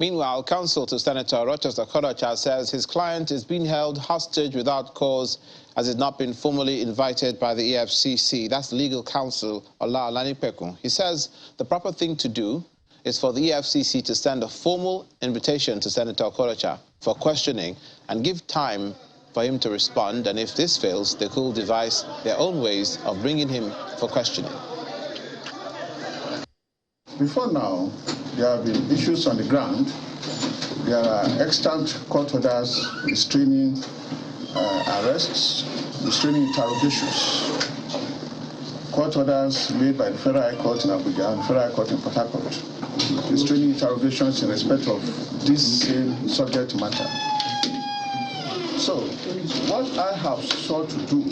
Meanwhile, counsel to Senator Okorocha says his client is being held hostage without cause as he's not been formally invited by the EFCC. That's legal counsel Ola Olanipekun. He says the proper thing to do is for the EFCC to send a formal invitation to Senator Okorocha for questioning and give time for him to respond, and if this fails, they could devise their own ways of bringing him for questioning. Before now, there have been issues on the ground. There are extant court orders restraining arrests, restraining interrogations. Court orders made by the Federal High Court in Abuja and the Federal High Court in Port Harcourt, restraining interrogations in respect of this same subject matter. So, what I have sought to do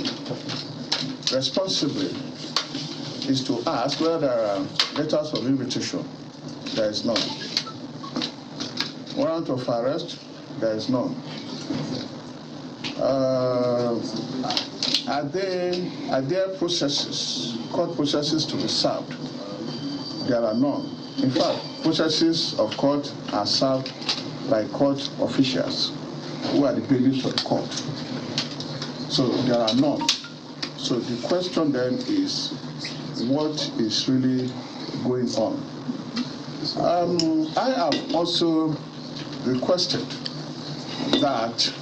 responsibly is to ask whether there are letters of invitation. There is none. Warrant of arrest. There is none. Are there processes, court processes to be served? There are none. In fact, processes of court are served by court officials who are the bailiffs of the court. So there are none. So the question then is, what is really going on? I have also requested that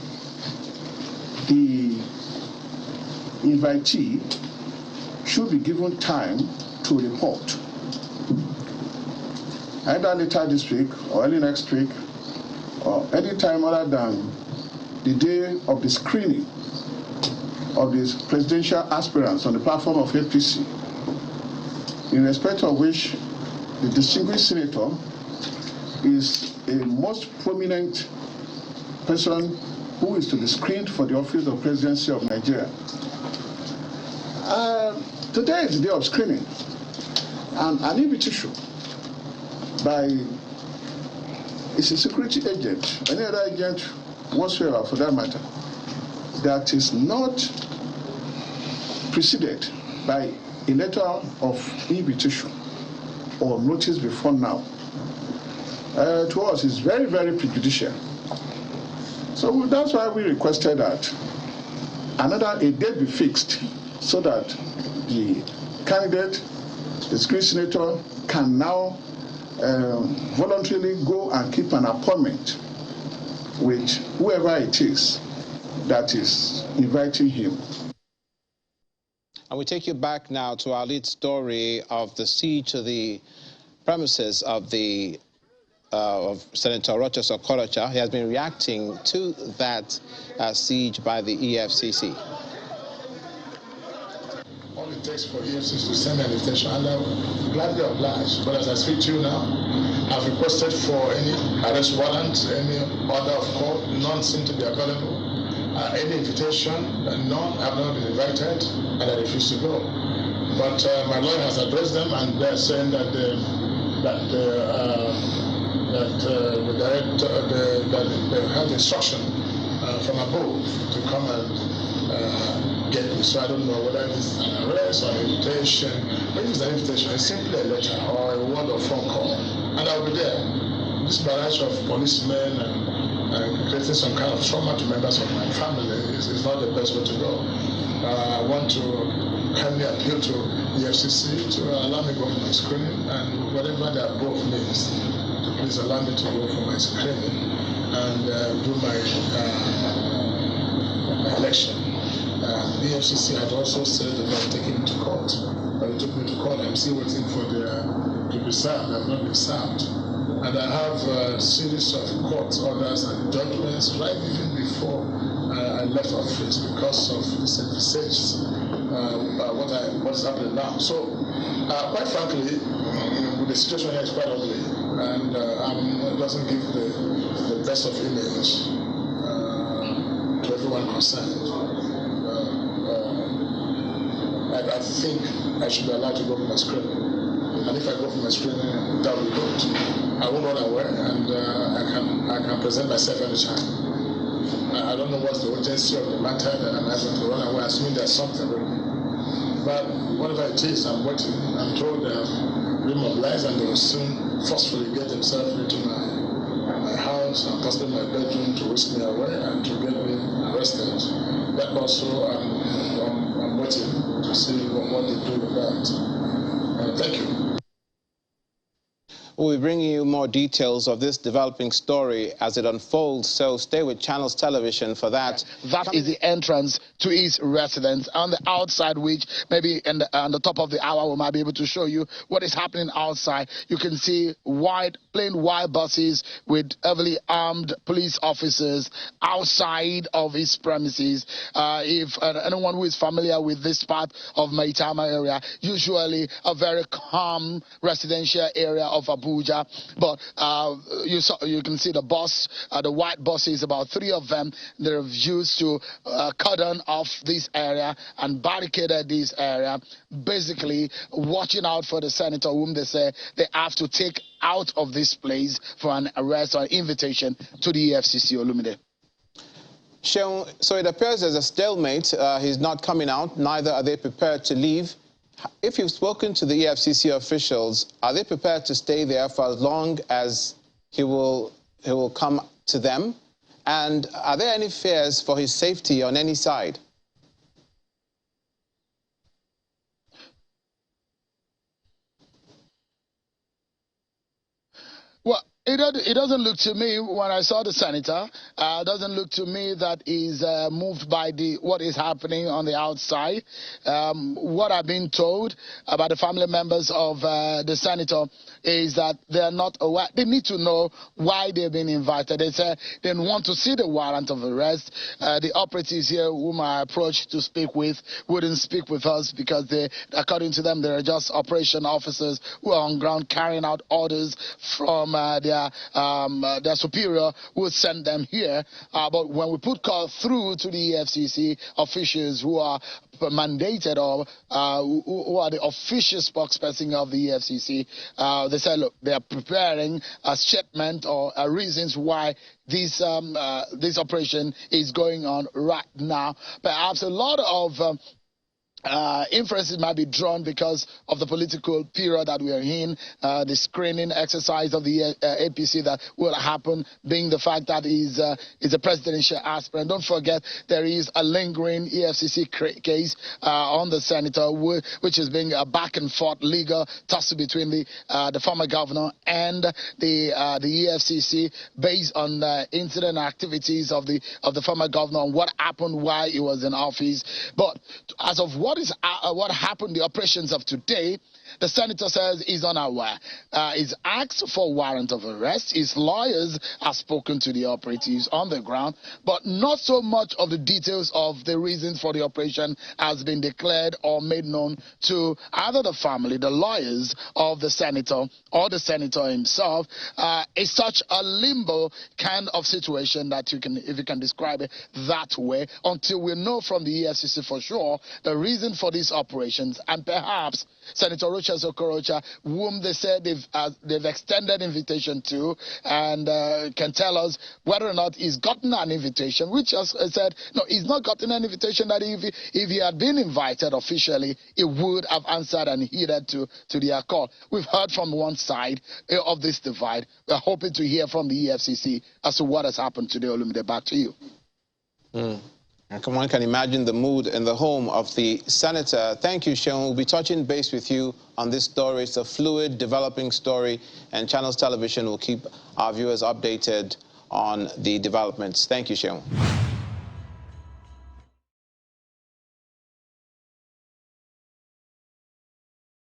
the invitee should be given time to report, either later this week or early next week, or any time other than the day of the screening of these presidential aspirants on the platform of APC, in respect of which the distinguished senator is a most prominent person who is to be screened for the office of presidency of Nigeria. Today is the day of screening, and an invitation by a security agent, any other agent whatsoever for that matter, that is not preceded by a letter of invitation or notice before now, to us is very, very prejudicial. So that's why we requested that a date be fixed so that the candidate, the screen senator, can now voluntarily go and keep an appointment with whoever it is that is inviting him. And we take you back now to our lead story of the siege to the premises of the of Senator Okorocha. He has been reacting to that siege by the EFCC. All it takes for EFCC to send an invitation, and I'm gladly obliged. But as I speak to you now, I've requested for any arrest warrant, any order of court, none seem to be available. Any invitation, none have not been invited, and I refuse to go. But my lawyer has addressed them, and they're saying that they have instruction from above to come and get me. So I don't know whether it's an arrest or an invitation. But if it's an invitation, it's simply a letter or a word or phone call, and I'll be there. This barrage of policemen and creating some kind of trauma to members of my family is not the best way to go. I want to kindly appeal to the EFCC to allow me to go for my screening, and whatever the above means, to please allow me to go for my screening and do my election. The EFCC had also said about taking me to court, but they took me to court. I'm still waiting for to be served. I've not been served. And I have a series of court orders and judgments right even before I left office because of this research, what's happening now. So, quite frankly, the situation here is quite ugly, and it doesn't give the best of image to everyone concerned. I think I should be allowed to go for my screening. And if I go for my screening, that will be good. I won't run away, and I can present myself anytime. I don't know what's the urgency of the matter that I'm having to run away, assuming there's something. But whatever it is, I'm waiting. I'm told they have remobilized and they will soon forcefully get themselves into my accosted my bedroom to whisk me away and to get me arrested. That also, I'm waiting to see what they do with that. Thank you. We'll be bringing you more details of this developing story as it unfolds, so stay with Channels Television for that. That is the entrance to his residence. On the outside, which maybe on the top of the hour we might be able to show you what is happening outside. You can see plain white buses with heavily armed police officers outside of his premises. If anyone who is familiar with this part of Maitama area, usually a very calm residential area of Abuja. But you can see the bus, the white buses, about 3 of them. They're used to cordon off this area and barricaded this area, basically watching out for the senator whom they say they have to take out of this place for an arrest or invitation to the EFCC. Olumide. So it appears there's a stalemate. He's not coming out, neither are they prepared to leave. If you've spoken to the EFCC officials, are they prepared to stay there for as long as he will come to them? And are there any fears for his safety on any side? Well, it doesn't look to me, when I saw the senator, it doesn't look to me that he's moved by what is happening on the outside. What I've been told about the family members of the senator is that they're not aware. They need to know why they've been invited. They say they want to see the warrant of arrest. The operatives here whom I approached to speak with wouldn't speak with us because according to them, they're just operation officers who are on ground carrying out orders from their superior who sent them here. But when we put call through to the EFCC officials who are mandated or who are the official spokesperson of the EFCC, they said, look, they are preparing a statement or reasons why this operation is going on right now. Perhaps a lot of inferences might be drawn because of the political period that we are in, the screening exercise of the APC that will happen, being the fact that he's a presidential aspirant. Don't forget, there is a lingering EFCC case on the senator, which is being a back and forth legal tussle between the former governor and the EFCC based on the incident activities of the former governor and what happened while he was in office. But as of what happened, the operations of today, the senator says he's unaware. He's asked for warrant of arrest. His lawyers have spoken to the operatives on the ground, but not so much of the details of the reasons for the operation has been declared or made known to either the family, the lawyers of the senator, or the senator himself. It's such a limbo kind of situation that if you can describe it that way, until we know from the EFCC for sure the reason for these operations, and perhaps Senator Okorocha, whom they said they've extended invitation to, and can tell us whether or not he's gotten an invitation, which as I said, no, he's not gotten an invitation, that if he had been invited officially, he would have answered and heeded to their call. We've heard from one side of this divide. We're hoping to hear from the EFCC as to what has happened today. Olumide, back to you. One can imagine the mood in the home of the senator. Thank you, Seun. We'll be touching base with you on this story. It's a fluid, developing story, and Channels Television will keep our viewers updated on the developments. Thank you, Seun.